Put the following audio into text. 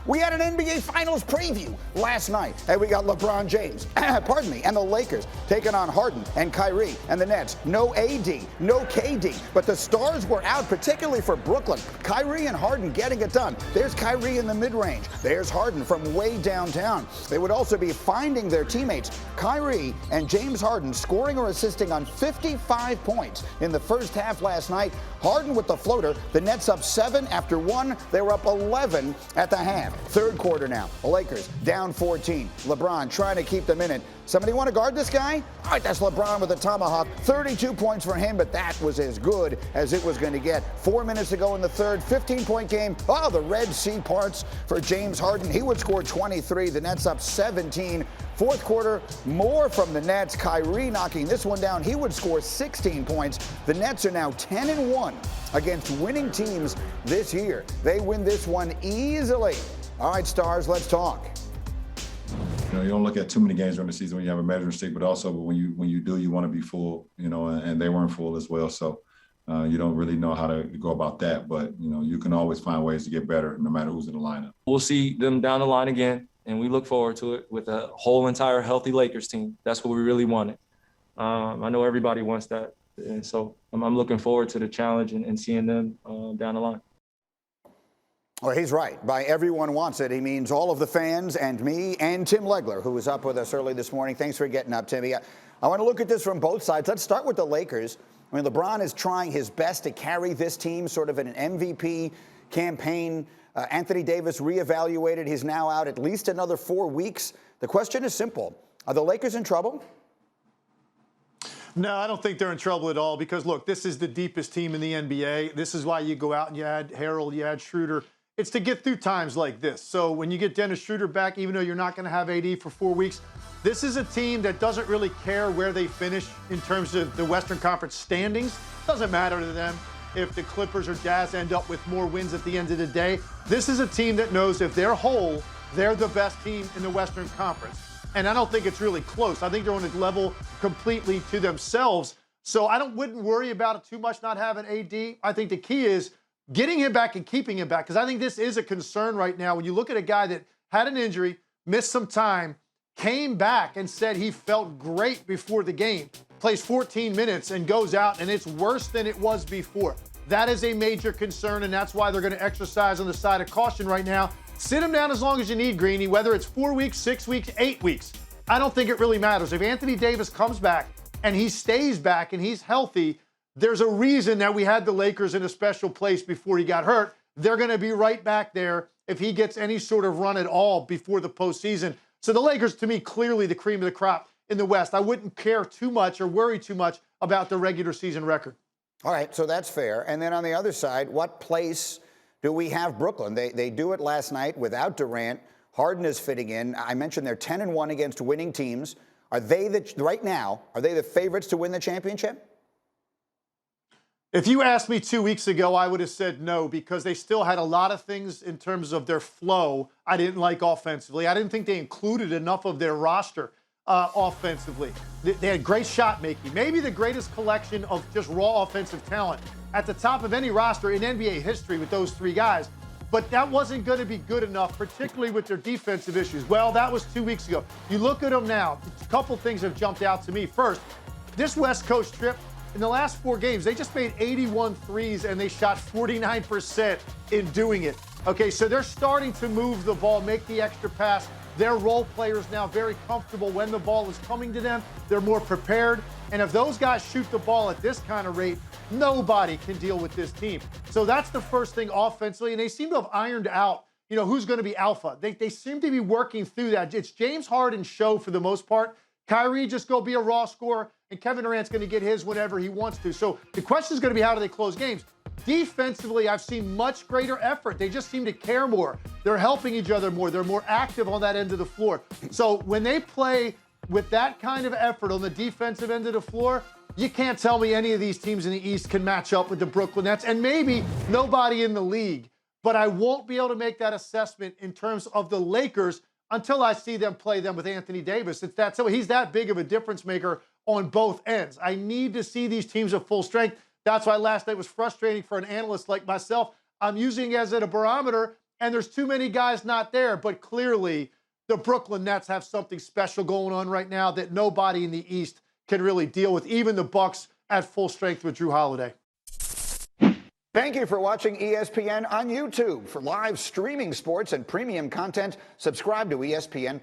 We had an NBA Finals preview last night, and we got LeBron James, pardon me, and the Lakers taking on Harden and Kyrie and the Nets. No AD, no KD, but the stars were out, particularly for Brooklyn. Kyrie and Harden getting it done. There's Kyrie in the mid-range. There's Harden from way downtown. They would also be finding their teammates. Kyrie and James Harden scoring or assisting on 55 points in the first half last night. Harden with the floater. The Nets up 7 after 1. They were up 11 at the half. Third quarter now. The Lakers down 14. LeBron trying to keep them in it. Somebody want to guard this guy? All right, that's LeBron with a tomahawk. 32 points for him, but that was as good as it was going to get. 4 minutes to go in the third. 15-point game. Oh, the Red Sea parts for James Harden. He would score 23. The Nets up 17. Fourth quarter, more from the Nets. Kyrie knocking this one down. He would score 16 points. The Nets are now 10-1 against winning teams this year. They win this one easily. All right, Stars, let's talk. You know, you don't look at too many games during the season when you have a measuring stick, but also when you do, you want to be full, you know, and they weren't full as well. So you don't really know how to go about that. But, you know, you can always find ways to get better no matter who's in the lineup. We'll see them down the line again, and we look forward to it with a whole entire healthy Lakers team. That's what we really wanted. I know everybody wants that. And so I'm looking forward to the challenge and seeing them down the line. Well, he's right. By everyone wants it, he means all of the fans and me and Tim Legler, who was up with us early this morning. Thanks for getting up, Timmy. I want to look at this from both sides. Let's start with the Lakers. I mean, LeBron is trying his best to carry this team sort of in an MVP campaign. Anthony Davis reevaluated. He's now out at least another 4 weeks. The question is simple. Are the Lakers in trouble? No, I don't think they're in trouble at all because, look, this is the deepest team in the NBA. This is why you go out and you add Harrell, you add Schroeder. It's to get through times like this. So when you get Dennis Schroeder back, even though you're not going to have AD for 4 weeks, this is a team that doesn't really care where they finish in terms of the Western Conference standings. Doesn't matter to them if the Clippers or Jazz end up with more wins at the end of the day. This is a team that knows if they're whole, they're the best team in the Western Conference. And I don't think it's really close. I think they're on a level completely to themselves. So I wouldn't worry about it too much not having AD. I think the key is getting him back and keeping him back, because I think this is a concern right now. When you look at a guy that had an injury, missed some time, came back and said he felt great before the game, plays 14 minutes and goes out and it's worse than it was before. That is a major concern, and that's why they're going to exercise on the side of caution right now. Sit him down as long as you need, Greeny, whether it's 4 weeks, 6 weeks, 8 weeks. I don't think it really matters. If Anthony Davis comes back and he stays back and he's healthy, there's a reason that we had the Lakers in a special place before he got hurt. They're going to be right back there if he gets any sort of run at all before the postseason. So the Lakers, to me, clearly the cream of the crop in the West. I wouldn't care too much or worry too much about the regular season record. All right, so that's fair. And then on the other side, what place do we have Brooklyn? They do it last night without Durant. Harden is fitting in. I mentioned they're 10-1 against winning teams. Are they right now, are they the favorites to win the championship? If you asked me 2 weeks ago, I would have said no, because they still had a lot of things in terms of their flow I didn't like offensively. I didn't think they included enough of their roster offensively. They had great shot making, maybe the greatest collection of just raw offensive talent at the top of any roster in NBA history with those three guys. But that wasn't going to be good enough, particularly with their defensive issues. Well, that was 2 weeks ago. You look at them now, a couple things have jumped out to me. First, this West Coast trip, in the last 4 games, they just made 81 threes and they shot 49% in doing it. Okay, so they're starting to move the ball, make the extra pass. Their role players now very comfortable when the ball is coming to them. They're more prepared. And if those guys shoot the ball at this kind of rate, nobody can deal with this team. So that's the first thing offensively. And they seem to have ironed out, you know, who's going to be alpha. They seem to be working through that. It's James Harden's show for the most part. Kyrie just go be a raw scorer, and Kevin Durant's going to get his whenever he wants to. So the question is going to be, how do they close games? Defensively, I've seen much greater effort. They just seem to care more. They're helping each other more. They're more active on that end of the floor. So when they play with that kind of effort on the defensive end of the floor, you can't tell me any of these teams in the East can match up with the Brooklyn Nets, and maybe nobody in the league. But I won't be able to make that assessment in terms of the Lakers until I see them play them with Anthony Davis. It's that, so he's that big of a difference maker on both ends. I need to see these teams at full strength. That's why last night was frustrating for an analyst like myself. I'm using it as a barometer, and there's too many guys not there. But clearly, the Brooklyn Nets have something special going on right now that nobody in the East can really deal with, even the Bucks at full strength with Drew Holiday. Thank you for watching ESPN on YouTube. For live streaming sports and premium content, subscribe to ESPN+.